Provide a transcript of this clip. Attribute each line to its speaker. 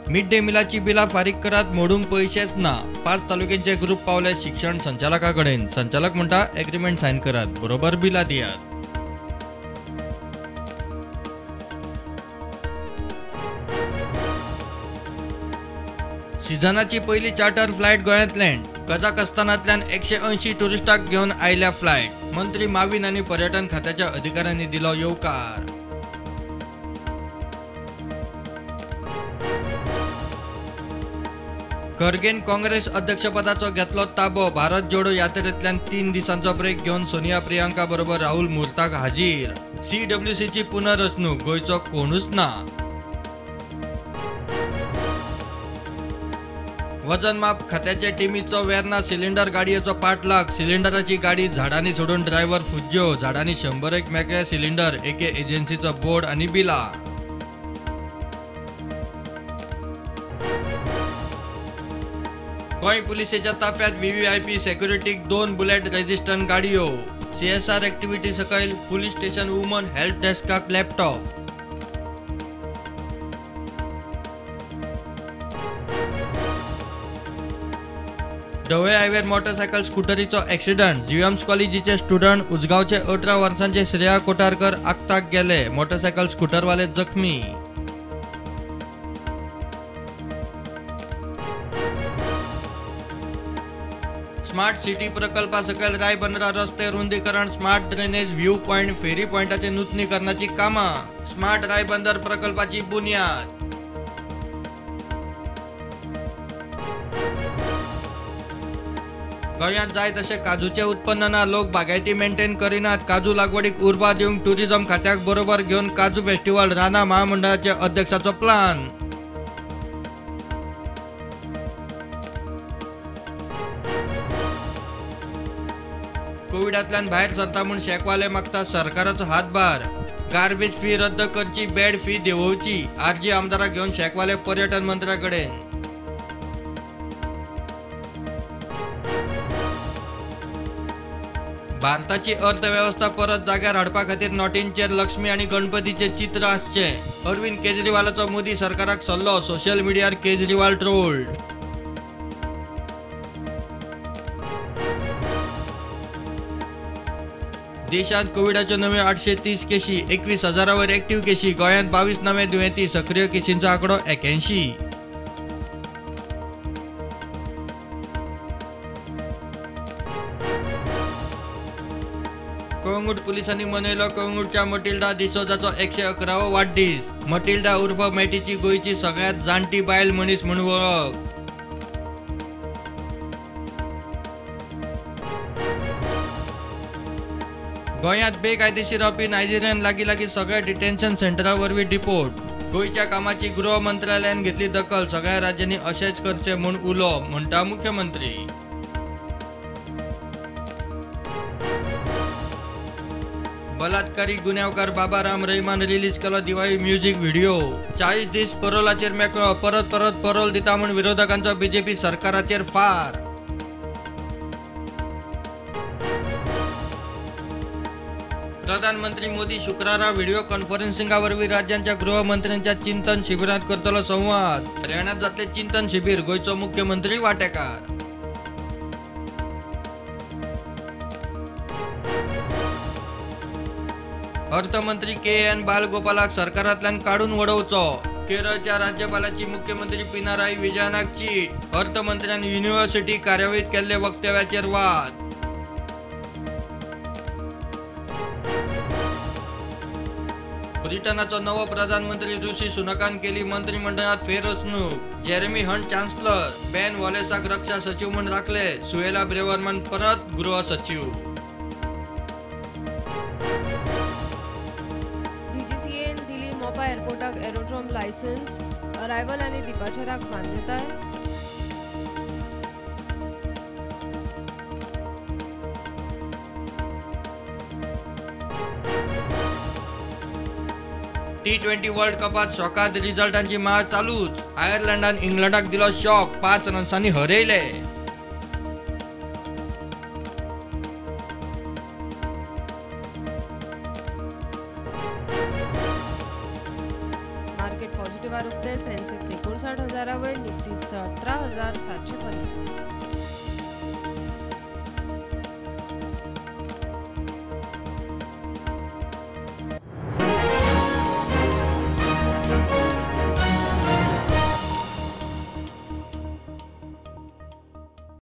Speaker 1: Mid day मिलाची बिला फारीक करात मोडूंक पैसेच ना। 5 तालुक्यांचे ग्रुप पावले शिक्षण संचालकाकडेन। संचालक म्हणटा एग्रीमेंट साइन करात, बरोबर बिला दियात। सिजनाची पहिली चार्टर फ्लायट गोंयांत लँड। कझाकस्तानांतल्यान 180 टुरिस्टांक घेवन आयल्या फ्लायट। मंत्री माविन आनी पर्यटन खात्याच्या अधिकाऱ्यांनी दिलो येवकार। खरगेन काँग्रेस अध्यक्षपदाचो घेतलो ताबो। भारत जोडो यात्रेंतल्यान 3 दिसांचो ब्रेक घेवन सोनिया प्रियांका बरोबर राहुल मुर्ताक हाजीर। CWCची पुनर्रचणूक, गोंयचो कोणूच ना। वजनमाप खात्याचे टिमीचो वेर्ना सिलिंडर गाडयेचो पाठलाग। सिलिंडराची गाडी झाडांनी सोडून ड्रायव्हर फुज्यो। झाडांनी 100 मेकळे सिलिंडर, एके एजन्सीचो बोर्ड आनी बिला। गोंय पुलिसेच्या ताफ्यात VVIP सेक्युरिटीक 2 बुलेट रेजिस्टंट गाडयो। CSR एक्टिव्हिटी सकयल पुलीस स्टेशन वुमन हेल्प डेस्काक लॅपटॉप। ढवळे हायवेर मोटरसायकल स्कूटरीचो एक्सिडंट। GMS कॉलेजीचे स्टुडंट उजगावचे 18 वर्सांचे श्रेया कोटारकर आगताक गेले। मोटरसायकल स्कूटरवाले जखमी। स्मार्ट सिटी प्रकल्पा सकयल रायबंदरा रस्ते रुंदीकरण, स्मार्ट ड्रेनेज, व्ह्यू पॉइंट, फेरी पॉइंटाचे नूतनीकरणाची कामां। स्मार्ट रायबंदर प्रकल्पाची बुन्याद। गोंयांत जाय तशें काजूचे उत्पन्न ना। लोक बागायती मेंटेन करिनात। काजू लागवडीक उर्बा दिवंक टुरिझम खात्याक बरोबर घेवन काजू फेस्टिवल। राना महामंडळाचे अध्यक्षाचो प्लान। कोविडांतल्यान भायर सरता म्हूण शेकवाले मागता सरकाराचो हातभार। गार्बेज फी रद्द करची, बेड फी देंवोवची। आरजी आमदाराक घेवन शेकवाले पर्यटन मंत्र्या कडेन। भारताची अर्थव्यवस्था परत जाग्यार हाडपा खातीर नोटींचेर लक्ष्मी आनी गणपतीचे चित्र आसचे। अरविंद केजरीवालाचो मोदी सरकाराक सल्लो। सोशल मिडियार केजरीवाल ट्रोल्ड। देशांत कोविडाच्यो नव्यो 830 केशी। 21,000 वयर एक्टिव्ह केशी। गोंयांत 22 नवे दुयेंती। सक्रिय केशींचो आंकडो 81। कळंगूट पुलिसांनी मनयलो कळंगूटच्या मटिल्डा डिसोजाचो 111वो वाडदीस। मटिल्डा उर्फ मेटीची गोंयची सगळ्यांत जाणटी बायल मनीस म्हूण वळख। गोंयांत बेकायदेशीर रावपी नायजेरियन लागीं सगळ्या डिटेन्शन सेंटरा वरवीं डिपोर्ट। गोंयच्या कामाची गृह मंत्रालयान घेतली दखल। सगळ्या राज्यांनी अशेंच करचे म्हूण उलो, म्हणटा मुख्यमंत्री। बलात्कारी गुन्यांवकार बाबा राम रहिमान रिलीज केलो दिवाळी म्युझिक व्हिडिओ। 40 दीस परोलाचेर मेकळो। परत परोल दिता म्हूण विरोधकांचो BJP सरकाराचेर फार। प्रधानमंत्री मोदी शुक्रारा व्हिडिओ कॉन्फरन्सिंगा वरवीं राज्यांच्या गृहमंत्र्यांच्या चिंतन शिबिरांत करतलो संवाद। हरियाणात जातले चिंतन शिबीर। गोंयचो मुख्यमंत्री वांटेकार। अर्थमंत्री KN बालगोपालाक सरकारांतल्यान काडून वडोवचो। केरळच्या राज्यपालाची मुख्यमंत्री पिनाराई विजयनाक चीट। अर्थमंत्र्यान युनिव्हर्सिटी कार्यावळीत केल्ले वक्तव्याचेर वाद। ब्रिटनाचो नवो प्रधानमंत्री ऋषी सुनकान केली मंत्रिमंडळात फेररचणूक। Jeremy Hunt chancellor. बेन वॉलेसाक रक्षा सचिव म्हूण राखले। सुएला ब्रेवरमन परत गृह सचिव।
Speaker 2: DGCAन दिली मोपा एअरपोर्टाक एरोड्रोम लायसन्स। अरायवल आनी डिपार्चराक मान्यताय।
Speaker 1: T20 वर्ल्ड कपात शॉकात रिझल्टांची माळ चालूच। आयर्लंडान इंग्लंडाक दिलो शॉक। 5 रन्सांनी हरयले।
Speaker 2: मार्केट पॉझिटिव्ह उक्ते सेन्सेक्स 59,000 वयर, निफ्टी 17,750.